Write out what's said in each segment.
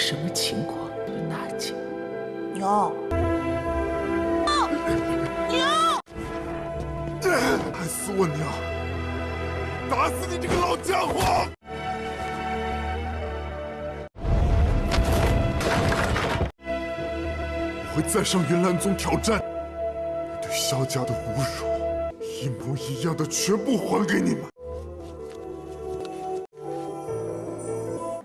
什么情况？娜姐，牛，害死我娘！打死你这个老家伙！我会再上云岚宗挑战，对萧家的侮辱，一模一样的全部还给你们。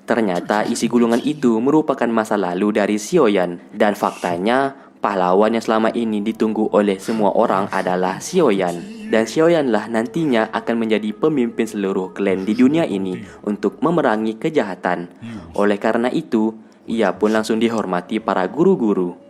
Ternyata isi gulungan itu merupakan masa lalu dari Xiaoyan. Dan faktanya, pahlawan yang selama ini ditunggu oleh semua orang adalah Xiaoyan. Dan Xiaoyanlah nantinya akan menjadi pemimpin seluruh klan di dunia ini untuk memerangi kejahatan. Oleh karena itu, ia pun langsung dihormati para guru-guru.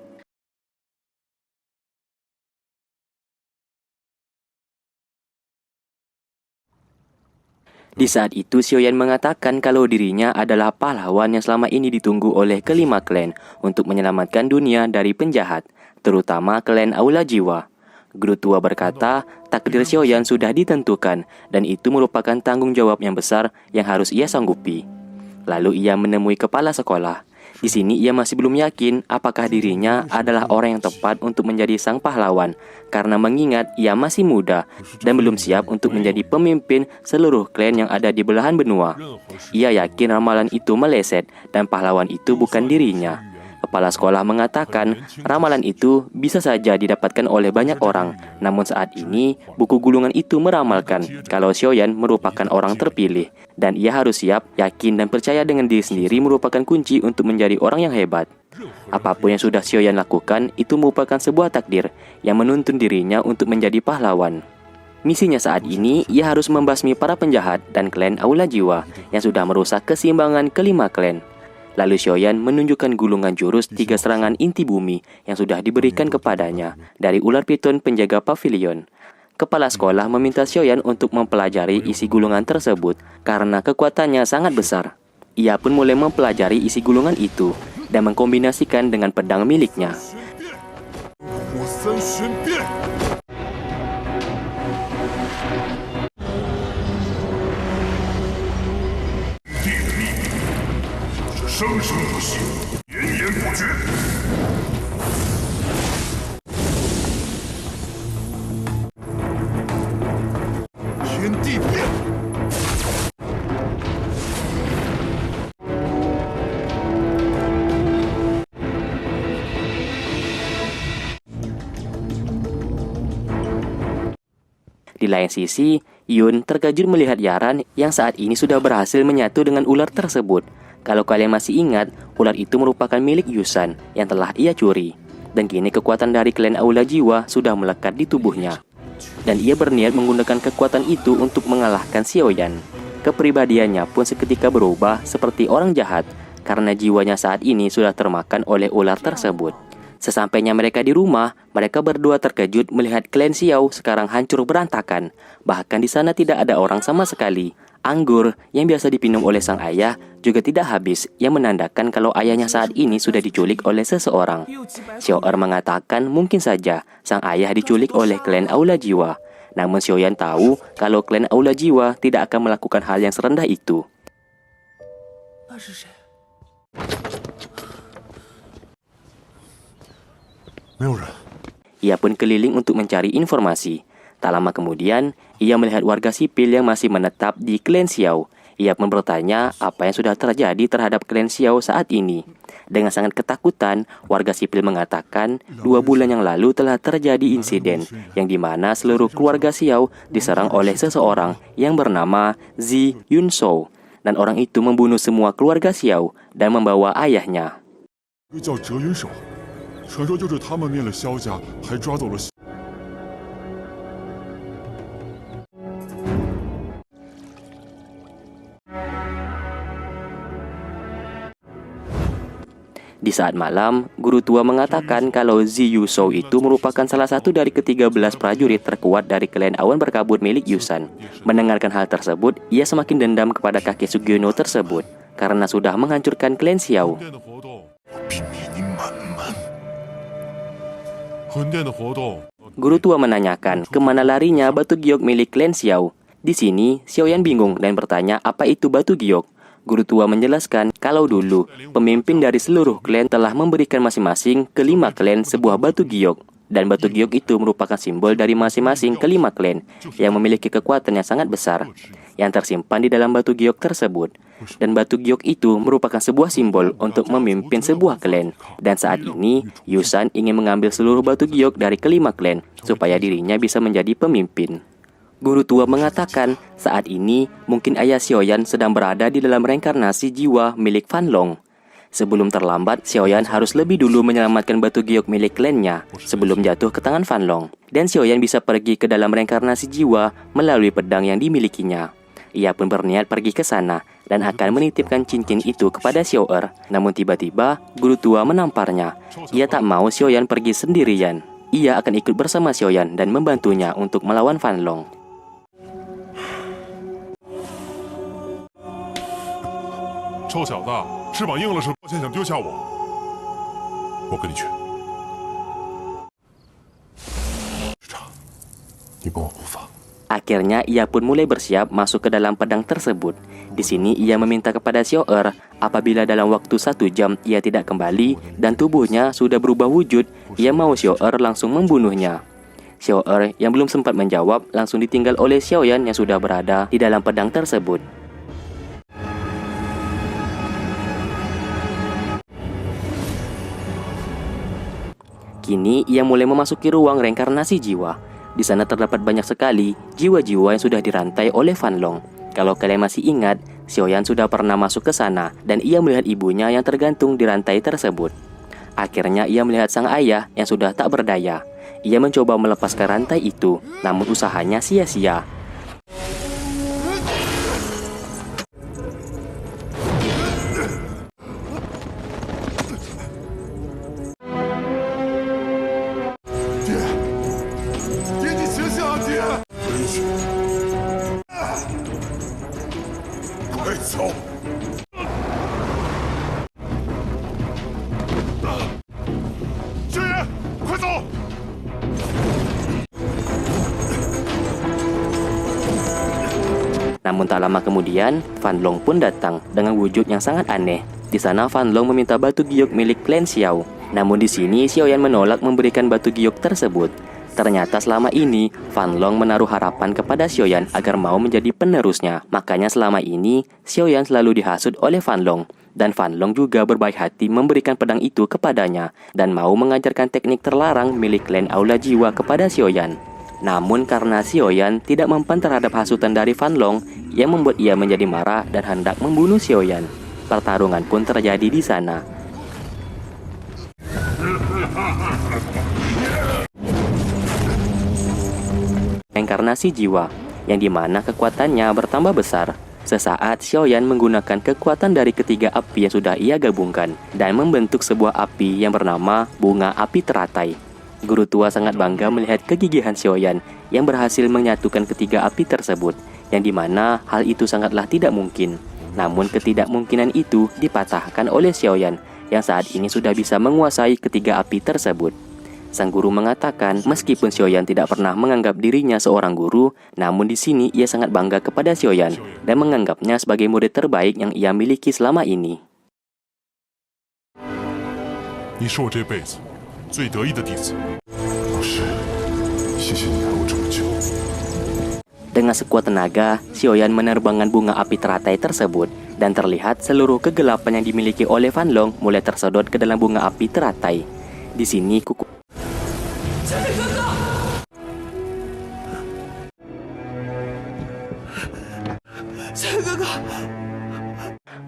Di saat itu, Xiaoyan mengatakan kalau dirinya adalah pahlawan yang selama ini ditunggu oleh kelima klan untuk menyelamatkan dunia dari penjahat, terutama klan Aula Jiwa. Guru tua berkata, takdir Xiaoyan sudah ditentukan dan itu merupakan tanggung jawab yang besar yang harus ia sanggupi. Lalu ia menemui kepala sekolah. Di sini ia masih belum yakin apakah dirinya adalah orang yang tepat untuk menjadi sang pahlawan karena mengingat ia masih muda dan belum siap untuk menjadi pemimpin seluruh klan yang ada di belahan benua. Ia yakin ramalan itu meleset dan pahlawan itu bukan dirinya. Kepala sekolah mengatakan ramalan itu bisa saja didapatkan oleh banyak orang. Namun saat ini, buku gulungan itu meramalkan kalau Xiaoyan merupakan orang terpilih. Dan ia harus siap, yakin, dan percaya dengan diri sendiri merupakan kunci untuk menjadi orang yang hebat. Apapun yang sudah Xiaoyan lakukan, itu merupakan sebuah takdir yang menuntun dirinya untuk menjadi pahlawan. Misinya saat ini, ia harus membasmi para penjahat dan klan Aula Jiwa yang sudah merusak keseimbangan kelima klan. Lalu Xiaoyan menunjukkan gulungan jurus 3 serangan inti bumi yang sudah diberikan kepadanya dari ular piton penjaga pavilion. Kepala sekolah meminta Xiaoyan untuk mempelajari isi gulungan tersebut karena kekuatannya sangat besar. Ia pun mulai mempelajari isi gulungan itu dan mengkombinasikan dengan pedang miliknya. Di lain sisi, Yun terkejut melihat Yaran yang saat ini sudah berhasil menyatu dengan ular tersebut. Kalau kalian masih ingat, ular itu merupakan milik Yusan yang telah ia curi. Dan kini kekuatan dari klan Aula Jiwa sudah melekat di tubuhnya. Dan ia berniat menggunakan kekuatan itu untuk mengalahkan Xiaoyan. Kepribadiannya pun seketika berubah seperti orang jahat karena jiwanya saat ini sudah termakan oleh ular tersebut. Sesampainya mereka di rumah, mereka berdua terkejut melihat klan Xiao sekarang hancur berantakan. Bahkan di sana tidak ada orang sama sekali. Anggur yang biasa dipinum oleh sang ayah juga tidak habis, yang menandakan kalau ayahnya saat ini sudah diculik oleh seseorang. Xiaoer mengatakan mungkin saja sang ayah diculik oleh klan Aula Jiwa. Namun Xiaoyan tahu kalau klan Aula Jiwa tidak akan melakukan hal yang serendah itu. Ia pun keliling untuk mencari informasi. Tak lama kemudian, ia melihat warga sipil yang masih menetap di klan Xiao. Ia pun bertanya apa yang sudah terjadi terhadap klan Xiao saat ini. Dengan sangat ketakutan, warga sipil mengatakan 2 bulan yang lalu telah terjadi insiden yang dimana seluruh keluarga Xiao diserang oleh seseorang yang bernama Zi Yunshou. Dan orang itu membunuh semua keluarga Xiao dan membawa ayahnya. 传说就是他们灭了萧家，还抓走了。Di saat malam, guru tua mengatakan kalau Zi Yunshou itu merupakan salah satu dari ke-13 prajurit terkuat dari klan Awan Berkabut milik Yusan. Mendengarkan hal tersebut, ia semakin dendam kepada kakek Sugiono tersebut karena sudah menghancurkan klan Xiao. Guru tua menanyakan kemana larinya batu giok milik klan Xiao. Di sini, Xiaoyan bingung dan bertanya apa itu batu giok. Guru tua menjelaskan kalau dulu pemimpin dari seluruh klan telah memberikan masing-masing kelima klan sebuah batu giok. Dan batu giok itu merupakan simbol dari masing-masing kelima klan yang memiliki kekuatan yang sangat besar yang tersimpan di dalam batu giok tersebut. Dan batu giok itu merupakan sebuah simbol untuk memimpin sebuah klan. Dan saat ini, Yusan ingin mengambil seluruh batu giok dari kelima klan supaya dirinya bisa menjadi pemimpin. Guru tua mengatakan saat ini mungkin ayah Xiaoyan sedang berada di dalam reinkarnasi jiwa milik Fan Long. Sebelum terlambat, Xiaoyan harus lebih dulu menyelamatkan batu giok milik klannya sebelum jatuh ke tangan Fan Long. Dan Xiaoyan bisa pergi ke dalam reinkarnasi jiwa melalui pedang yang dimilikinya. Ia pun berniat pergi ke sana dan akan menitipkan cincin itu kepada Xiaoer. Namun tiba-tiba, guru tua menamparnya. Ia tak mau Xiaoyan pergi sendirian. Ia akan ikut bersama Xiaoyan dan membantunya untuk melawan Fan Long. 臭小子，翅膀硬了是抱歉想丢下我，我跟你去。师长，你帮我护法。 Akhirnya ia pun mulai bersiap masuk ke dalam pedang tersebut. Di sini ia meminta kepada Xiaoer apabila dalam waktu 1 jam ia tidak kembali dan tubuhnya sudah berubah wujud, ia mau Xiaoer langsung membunuhnya. Xiaoer yang belum sempat menjawab langsung ditinggal oleh Xiaoyan yang sudah berada di dalam pedang tersebut. Kini ia mulai memasuki ruang reinkarnasi jiwa. Di sana terdapat banyak sekali jiwa-jiwa yang sudah dirantai oleh Fan Long. Kalau kalian masih ingat, Xiaoyan sudah pernah masuk ke sana dan ia melihat ibunya yang tergantung di rantai tersebut. Akhirnya ia melihat sang ayah yang sudah tak berdaya. Ia mencoba melepaskan rantai itu, namun usahanya sia-sia. Namun tak lama kemudian, Fan Long pun datang dengan wujud yang sangat aneh. Di sana Fan Long meminta batu giok milik klan Xiao. Namun di sini Xiaoyan menolak memberikan batu giok tersebut. Ternyata selama ini Fan Long menaruh harapan kepada Xiaoyan agar mau menjadi penerusnya. Makanya selama ini Xiaoyan selalu dihasut oleh Fan Long. Dan Fan Long juga berbaik hati memberikan pedang itu kepadanya dan mau mengajarkan teknik terlarang milik klan Aula Jiwa kepada Xiaoyan. Namun karena Xiaoyan tidak mempan terhadap hasutan dari Fan Long yang membuat ia menjadi marah dan hendak membunuh Xiaoyan. Pertarungan pun terjadi di sana. Reinkarnasi jiwa, yang dimana kekuatannya bertambah besar. Sesaat Xiaoyan menggunakan kekuatan dari ketiga api yang sudah ia gabungkan dan membentuk sebuah api yang bernama bunga api teratai. Guru tua sangat bangga melihat kegigihan Xiaoyan yang berhasil menyatukan ketiga api tersebut, yang dimana hal itu sangatlah tidak mungkin. Namun ketidakmungkinan itu dipatahkan oleh Xiaoyan yang saat ini sudah bisa menguasai ketiga api tersebut. Sang guru mengatakan meskipun Xiaoyan tidak pernah menganggap dirinya seorang guru, namun di sini ia sangat bangga kepada Xiaoyan dan menganggapnya sebagai murid terbaik yang ia miliki selama ini. 你是我这辈子最得意的弟子，老师，谢谢你爱我这么久。 Dengan sekuat tenaga, Xiaoyan menerbangkan bunga api teratai tersebut dan terlihat seluruh kegelapan yang dimiliki oleh Fan Long mulai tersedot ke dalam bunga api teratai. Di sini kuku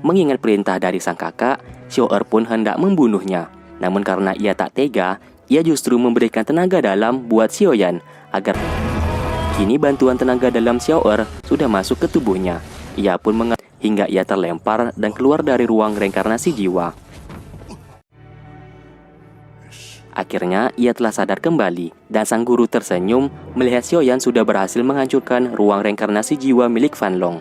mengingat perintah dari sang kakak, Xiaoer pun hendak membunuhnya. Namun karena ia tak tega, ia justru memberikan tenaga dalam buat Xiaoyan agar kini bantuan tenaga dalam Xiaoer sudah masuk ke tubuhnya. Ia pun hingga ia terlempar dan keluar dari ruang reinkarnasi jiwa. Akhirnya ia telah sadar kembali dan sang guru tersenyum melihat Xiaoyan sudah berhasil menghancurkan ruang reinkarnasi jiwa milik Fan Long.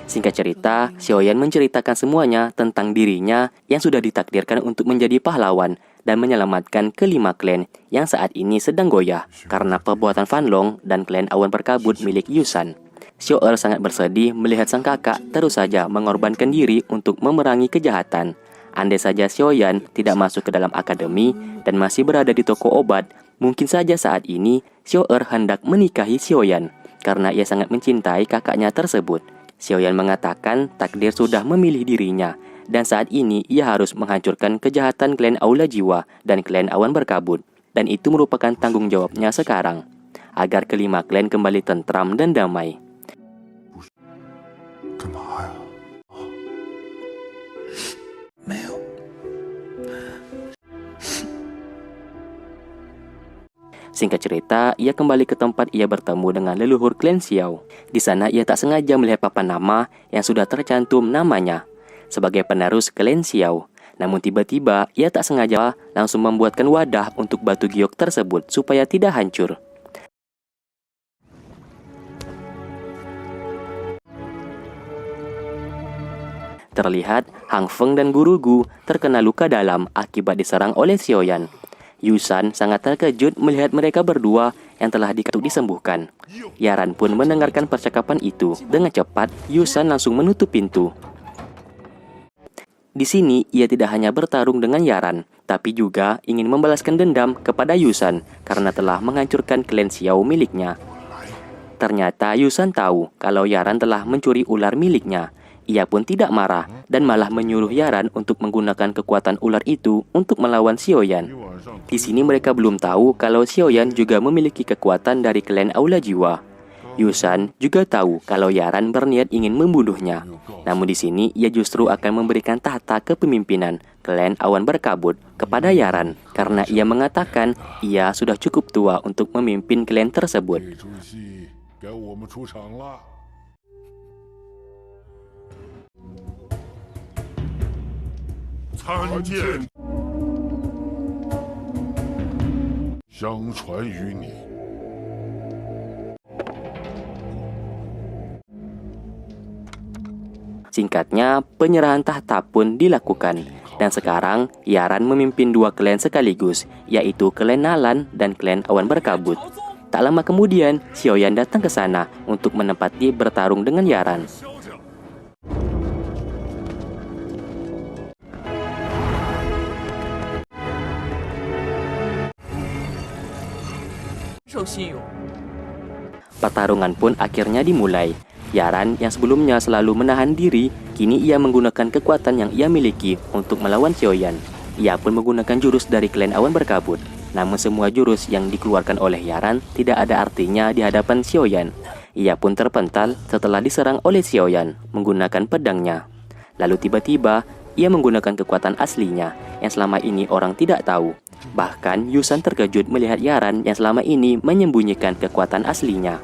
Singkat cerita, Xiaoyan menceritakan semuanya tentang dirinya yang sudah ditakdirkan untuk menjadi pahlawan dan menyelamatkan kelima klan yang saat ini sedang goyah karena perbuatan Fan Long dan klan Awan Berkabut milik Yusan. Xiao sangat bersedih melihat sang kakak terus saja mengorbankan diri untuk memerangi kejahatan. Andai saja Xiaoyan tidak masuk ke dalam akademi dan masih berada di toko obat, mungkin saja saat ini Xiao hendak menikahi Xiaoyan karena ia sangat mencintai kakaknya tersebut. Xiaoyan mengatakan takdir sudah memilih dirinya dan saat ini ia harus menghancurkan kejahatan klan Aula Jiwa dan klan Awan Berkabut. Dan itu merupakan tanggung jawabnya sekarang agar kelima klan kembali tentram dan damai. 干嘛呀？没有。 Singkat cerita, ia kembali ke tempat ia bertemu dengan leluhur klan Xiao. Di sana ia tak sengaja melihat papan nama yang sudah tercantum namanya sebagai penerus klan Xiao. Namun tiba-tiba ia tak sengaja langsung membuatkan wadah untuk batu giok tersebut supaya tidak hancur. Terlihat Hang Feng dan Guru Gu terkena luka dalam akibat diserang oleh Xiaoyan. Yusan sangat terkejut melihat mereka berdua yang telah disembuhkan. Yaran pun mendengarkan percakapan itu. Dengan cepat, Yusan langsung menutup pintu. Di sini, ia tidak hanya bertarung dengan Yaran, tapi juga ingin membalaskan dendam kepada Yusan karena telah menghancurkan klan Xiao miliknya. Ternyata Yusan tahu kalau Yaran telah mencuri ular miliknya. Ia pun tidak marah dan malah menyuruh Yaran untuk menggunakan kekuatan ular itu untuk melawan Xiaoyan. Di sini mereka belum tahu kalau Xiaoyan juga memiliki kekuatan dari klan Aula Jiwa. Yusan juga tahu kalau Yaran berniat ingin membunuhnya. Namun di sini ia justru akan memberikan tahta kepemimpinan klan Awan Berkabut kepada Yaran karena ia mengatakan ia sudah cukup tua untuk memimpin klan tersebut. 参见，相传于你。 Singkatnya, penyerahan tahta pun dilakukan. Dan sekarang, Yaran memimpin dua klan sekaligus, yaitu klan Nalan dan klan Awan Berkabut. Tak lama kemudian, Xiaoyan datang ke sana untuk menempati bertarung dengan Yaran. 受信用。 Pertarungan pun akhirnya dimulai. Yaran yang sebelumnya selalu menahan diri, kini ia menggunakan kekuatan yang ia miliki untuk melawan Xiaoyan. Ia pun menggunakan jurus dari klan Awan Berkabut. Namun semua jurus yang dikeluarkan oleh Yaran tidak ada artinya di hadapan Xiaoyan. Ia pun terpental setelah diserang oleh Xiaoyan menggunakan pedangnya. Lalu tiba-tiba ia menggunakan kekuatan aslinya yang selama ini orang tidak tahu. Bahkan Yusan terkejut melihat Yaran yang selama ini menyembunyikan kekuatan aslinya.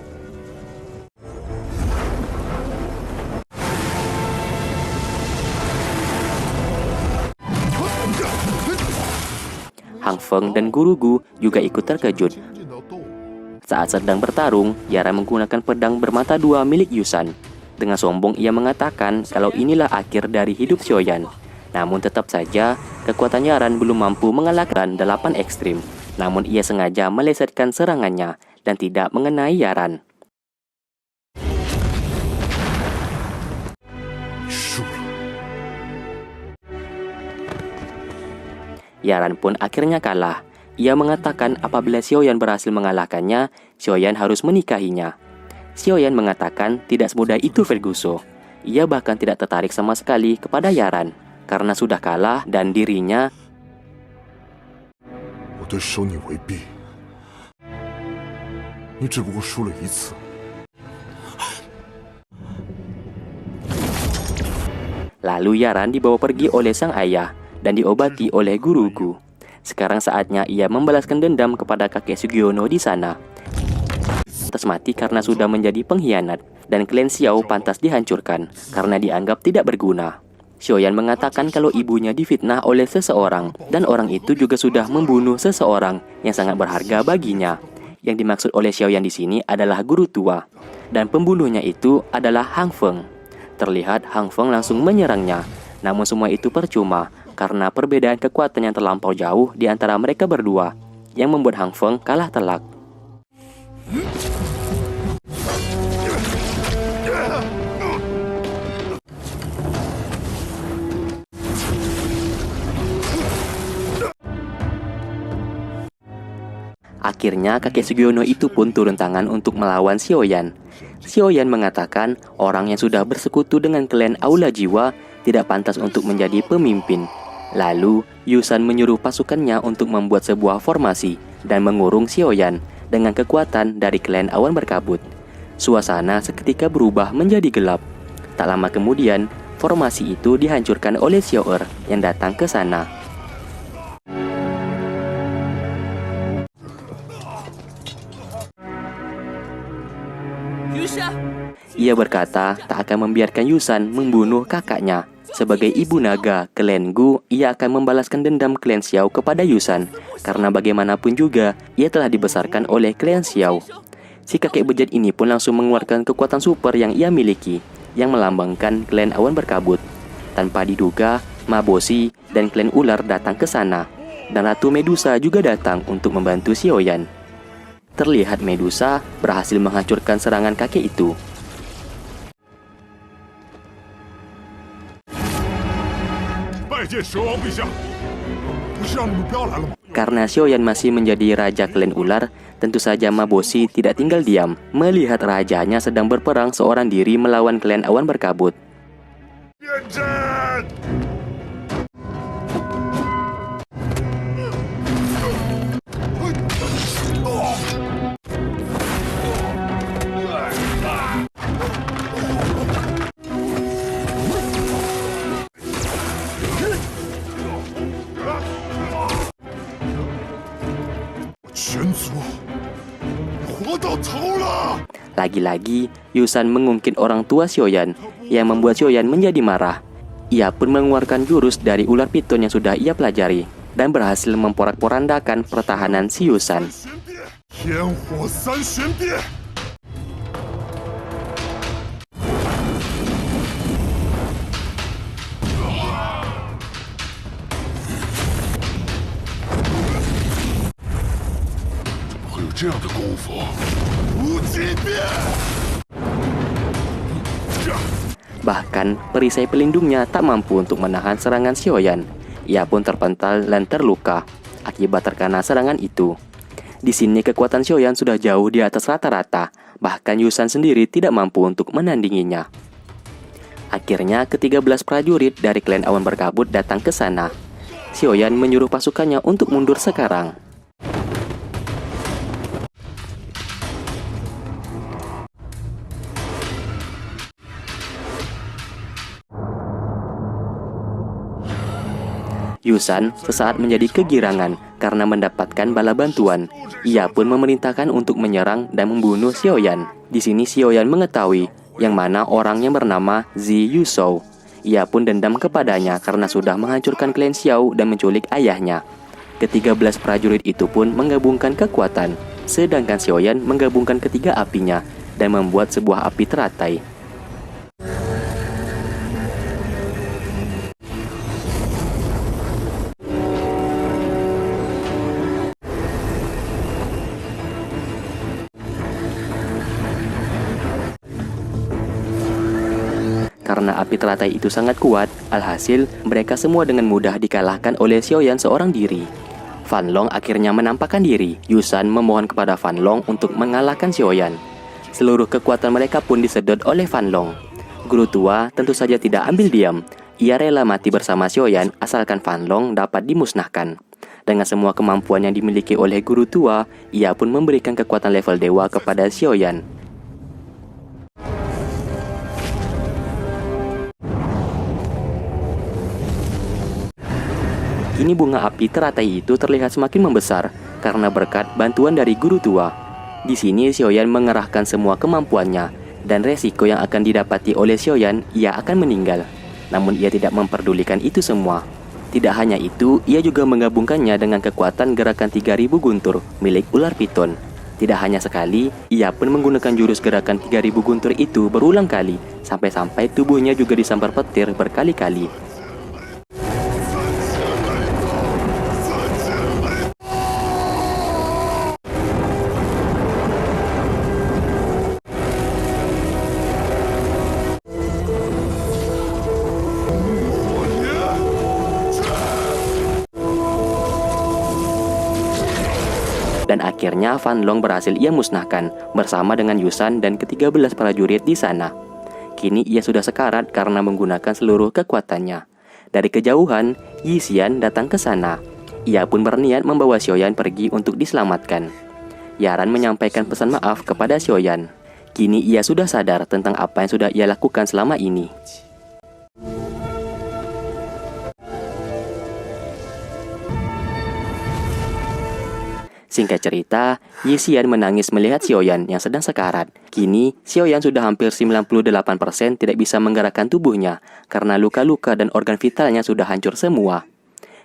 Hang Feng dan Guru Gu juga ikut terkejut. Saat sedang bertarung, Yaran menggunakan pedang bermata dua milik Yusan. Dengan sombong ia mengatakan kalau inilah akhir dari hidup Xiaoyan. Namun tetap saja, kekuatan Yaran belum mampu mengalahkan 8 ekstrim. Namun ia sengaja melesetkan serangannya dan tidak mengenai Yaran. Yaran pun akhirnya kalah. Ia mengatakan apabila Xiaoyan berhasil mengalahkannya, Xiaoyan harus menikahinya. Xiaoyan mengatakan tidak semudah itu Ferguson. Ia bahkan tidak tertarik sama sekali kepada Yaran karena sudah kalah dan dirinya Lalu Yaran dibawa pergi oleh sang ayah dan diobati oleh Guru Gu. Sekarang saatnya ia membalaskan dendam kepada kakek Sugiono di sana. Pantas mati karena sudah menjadi pengkhianat dan klan Xiao pantas dihancurkan karena dianggap tidak berguna. Xiaoyan mengatakan kalau ibunya difitnah oleh seseorang dan orang itu juga sudah membunuh seseorang yang sangat berharga baginya. Yang dimaksud oleh Xiaoyan di sini adalah guru tua dan pembunuhnya itu adalah Hang Feng. Terlihat Hang Feng langsung menyerangnya, namun semua itu percuma karena perbedaan kekuatan yang terlampau jauh di antara mereka berdua yang membuat Hang Feng kalah telak. Akhirnya kakek Sugiono itu pun turun tangan untuk melawan Xiaoyan. Xiaoyan mengatakan orang yang sudah bersekutu dengan klan Aula Jiwa tidak pantas untuk menjadi pemimpin. Lalu Yusan menyuruh pasukannya untuk membuat sebuah formasi dan mengurung Xiaoyan dengan kekuatan dari klan Awan Berkabut. Suasana seketika berubah menjadi gelap. Tak lama kemudian, formasi itu dihancurkan oleh Xiaoer yang datang ke sana. Ia berkata tak akan membiarkan Yusan membunuh kakaknya. Sebagai ibu naga klan Gu, ia akan membalaskan dendam klan Xiao kepada Yusan, karena bagaimanapun juga ia telah dibesarkan oleh klan Xiao. Si kakek bejat ini pun langsung mengeluarkan kekuatan super yang ia miliki, yang melambangkan klan Awan Berkabut. Tanpa diduga, Mabosi dan klan ular datang ke sana, dan Ratu Medusa juga datang untuk membantu Xiaoyan. Terlihat Medusa berhasil menghancurkan serangan kakek itu. Karena Xiaoyan masih menjadi raja klan ular, tentu saja Mabosi tidak tinggal diam melihat rajanya sedang berperang seorang diri melawan klan Awan Berkabut. Lagi-lagi, Yusan mengungkit orang tua Xiaoyan yang membuat Xiaoyan menjadi marah. Ia pun mengeluarkan jurus dari ular piton yang sudah ia pelajari dan berhasil memporak-porandakan pertahanan si Yusan. Bahkan perisai pelindungnya tak mampu untuk menahan serangan Xiaoyan. Ia pun terpental dan terluka akibat terkena serangan itu. Di sini kekuatan Xiaoyan sudah jauh di atas rata-rata, bahkan Yusan sendiri tidak mampu untuk menandinginya. Akhirnya ke-13 prajurit dari klan Awan Berkabut datang ke sana. Xiaoyan menyuruh pasukannya untuk mundur sekarang. Yusan sesaat menjadi kegirangan karena mendapatkan bala bantuan. Ia pun memerintahkan untuk menyerang dan membunuh Xiaoyan. Di sini Xiaoyan mengetahui yang mana orang yang bernama Zi Yuzhou. Ia pun dendam kepadanya karena sudah menghancurkan klan Xiao dan menculik ayahnya. Ke-13 prajurit itu pun menggabungkan kekuatan, sedangkan Xiaoyan menggabungkan ketiga apinya dan membuat sebuah api teratai. Karena api teratai itu sangat kuat, alhasil mereka semua dengan mudah dikalahkan oleh Xiaoyan seorang diri. Fan Long akhirnya menampakkan diri. Yusan memohon kepada Fan Long untuk mengalahkan Xiaoyan. Seluruh kekuatan mereka pun disedot oleh Fan Long. Guru tua tentu saja tidak ambil diam. Ia rela mati bersama Xiaoyan asalkan Fan Long dapat dimusnahkan. Dengan semua kemampuan yang dimiliki oleh guru tua, ia pun memberikan kekuatan level dewa kepada Xiaoyan. Kini bunga api teratai itu terlihat semakin membesar karena berkat bantuan dari guru tua. Di sini Xiaoyan mengerahkan semua kemampuannya dan resiko yang akan didapati oleh Xiaoyan, ia akan meninggal. Namun ia tidak memperdulikan itu semua. Tidak hanya itu, ia juga menggabungkannya dengan kekuatan gerakan 3000 guntur milik ular piton. Tidak hanya sekali, ia pun menggunakan jurus gerakan 3000 guntur itu berulang kali, sampai-sampai tubuhnya juga disambar petir berkali-kali. Dan Akhirnya Fan Long berhasil ia musnahkan bersama dengan Yusan dan ke-13 prajurit di sana. Kini ia sudah sekarat karena menggunakan seluruh kekuatannya. Dari kejauhan, Yi Xian datang ke sana. Ia pun berniat membawa Xiaoyan pergi untuk diselamatkan. Yaran menyampaikan pesan maaf kepada Xiaoyan. Kini ia sudah sadar tentang apa yang sudah ia lakukan selama ini. Singkat cerita, Yi Xian menangis melihat Xiaoyan yang sedang sekarat. Kini, Xiaoyan sudah hampir 98% tidak bisa menggerakkan tubuhnya karena luka-luka dan organ vitalnya sudah hancur semua.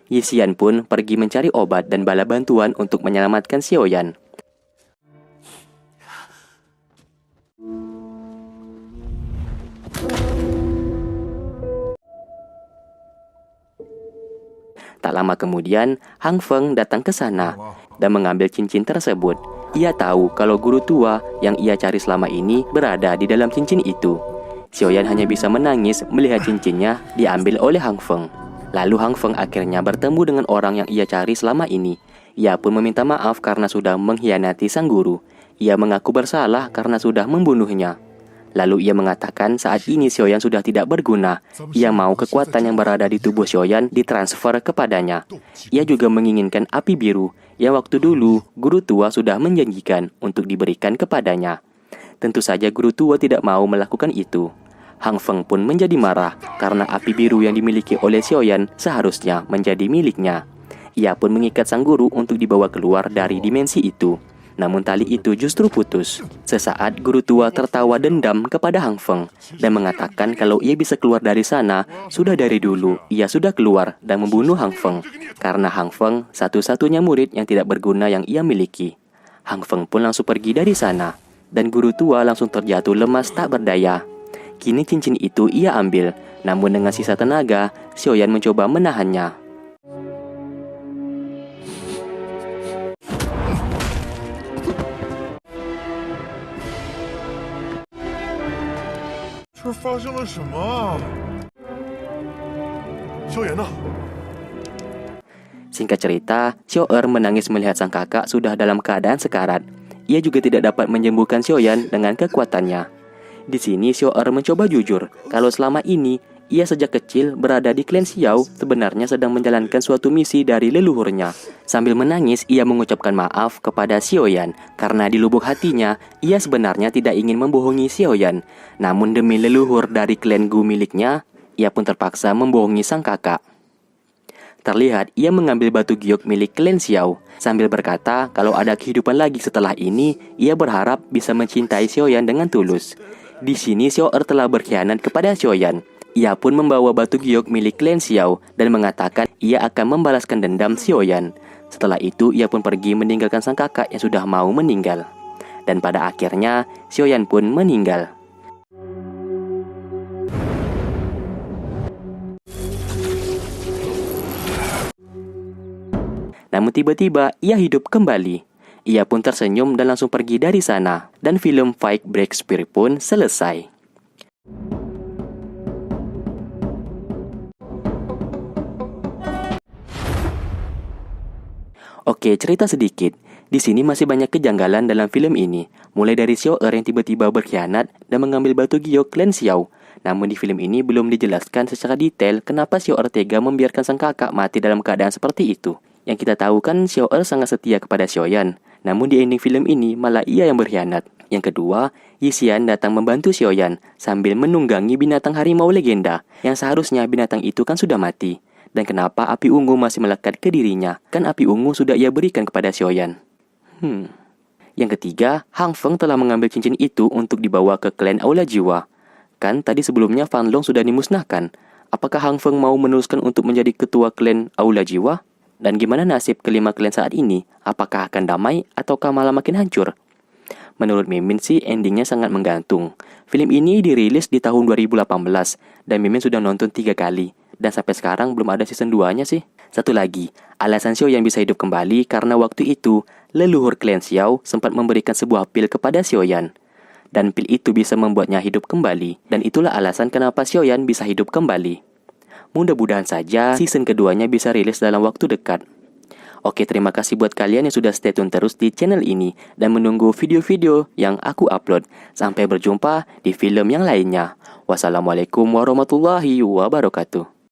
Yi Xian pun pergi mencari obat dan bala bantuan untuk menyelamatkan Xiaoyan. Tak lama kemudian, Hang Feng datang ke sana dan mengambil cincin tersebut. Ia tahu kalau guru tua yang ia cari selama ini berada di dalam cincin itu. Xiaoyan hanya bisa menangis melihat cincinnya diambil oleh Hang Feng. Lalu Hang Feng akhirnya bertemu dengan orang yang ia cari selama ini. Ia pun meminta maaf karena sudah mengkhianati sang guru. Ia mengaku bersalah karena sudah membunuhnya. Lalu ia mengatakan saat ini Xiaoyan sudah tidak berguna. Ia mau kekuatan yang berada di tubuh Xiaoyan ditransfer kepadanya. Ia juga menginginkan api biru yang waktu dulu guru tua sudah menjanjikan untuk diberikan kepadanya. Tentu saja guru tua tidak mau melakukan itu. Hang Feng pun menjadi marah karena api biru yang dimiliki oleh Xiaoyan seharusnya menjadi miliknya. Ia pun mengikat sang guru untuk dibawa keluar dari dimensi itu. Namun tali itu justru putus. Sesaat guru tua tertawa dendam kepada Hang Feng dan mengatakan kalau ia bisa keluar dari sana, sudah dari dulu ia sudah keluar dan membunuh Hang Feng. Karena Hang Feng satu-satunya murid yang tidak berguna yang ia miliki. Hang Feng pun langsung pergi dari sana dan guru tua langsung terjatuh lemas tak berdaya. Kini cincin itu ia ambil, namun dengan sisa tenaga, Xiaoyan mencoba menahannya. Singkat cerita, Xiaoer menangis melihat sang kakak sudah dalam keadaan sekarat. Ia juga tidak dapat menyembuhkan Xiaoyan dengan kekuatannya. Di sini Xiaoer mencoba jujur kalau selama ini ia sejak kecil berada di klan Xiao sebenarnya sedang menjalankan suatu misi dari leluhurnya. Sambil menangis, ia mengucapkan maaf kepada Xiaoyan karena di lubuk hatinya ia sebenarnya tidak ingin membohongi Xiaoyan. Namun demi leluhur dari klan Gu miliknya, ia pun terpaksa membohongi sang kakak. Terlihat ia mengambil batu giok milik klan Xiao sambil berkata kalau ada kehidupan lagi setelah ini, ia berharap bisa mencintai Xiaoyan dengan tulus. Di sini Xiaoer telah berkhianat kepada Xiaoyan. Ia pun membawa batu giok milik klan Xiao dan mengatakan ia akan membalaskan dendam Xiaoyan. Setelah itu ia pun pergi meninggalkan sang kakak yang sudah mau meninggal. Dan pada akhirnya Xiaoyan pun meninggal. Namun tiba-tiba ia hidup kembali. Ia pun tersenyum dan langsung pergi dari sana. Dan film Fight Break Spirit pun selesai. Oke, cerita sedikit. Di sini masih banyak kejanggalan dalam film ini. Mulai dari Xiaoer yang tiba-tiba berkhianat dan mengambil batu giok klan Xiao. Namun di film ini belum dijelaskan secara detail kenapa Xiaoer tega membiarkan sang kakak mati dalam keadaan seperti itu. Yang kita tahu kan Xiaoer sangat setia kepada Xiaoyan. Namun di ending film ini malah ia yang berkhianat. Yang kedua, Yi Xian datang membantu Xiaoyan sambil menunggangi binatang harimau legenda yang seharusnya binatang itu kan sudah mati. Dan kenapa api ungu masih melekat ke dirinya? Kan api ungu sudah ia berikan kepada Xiaoyan. Yang ketiga, Hang Feng telah mengambil cincin itu untuk dibawa ke klan Aula Jiwa. Kan tadi sebelumnya Fan Long sudah dimusnahkan. Apakah Hang Feng mau meneruskan untuk menjadi ketua klan Aula Jiwa? Dan gimana nasib kelima klan saat ini? Apakah akan damai ataukah malah makin hancur? Menurut Mimin sih endingnya sangat menggantung. Film ini dirilis di tahun 2018 dan Mimin sudah nonton 3 kali. Dan sampai sekarang belum ada season 2-nya sih. Satu lagi, alasan Xiaoyan bisa hidup kembali karena waktu itu leluhur klan Xiao sempat memberikan sebuah pil kepada Xiaoyan. Dan pil itu bisa membuatnya hidup kembali. Dan itulah alasan kenapa Xiaoyan bisa hidup kembali. Mudah-mudahan saja season keduanya bisa rilis dalam waktu dekat. Oke, terima kasih buat kalian yang sudah stay tune terus di channel ini dan menunggu video-video yang aku upload. Sampai berjumpa di film yang lainnya. Wassalamualaikum warahmatullahi wabarakatuh.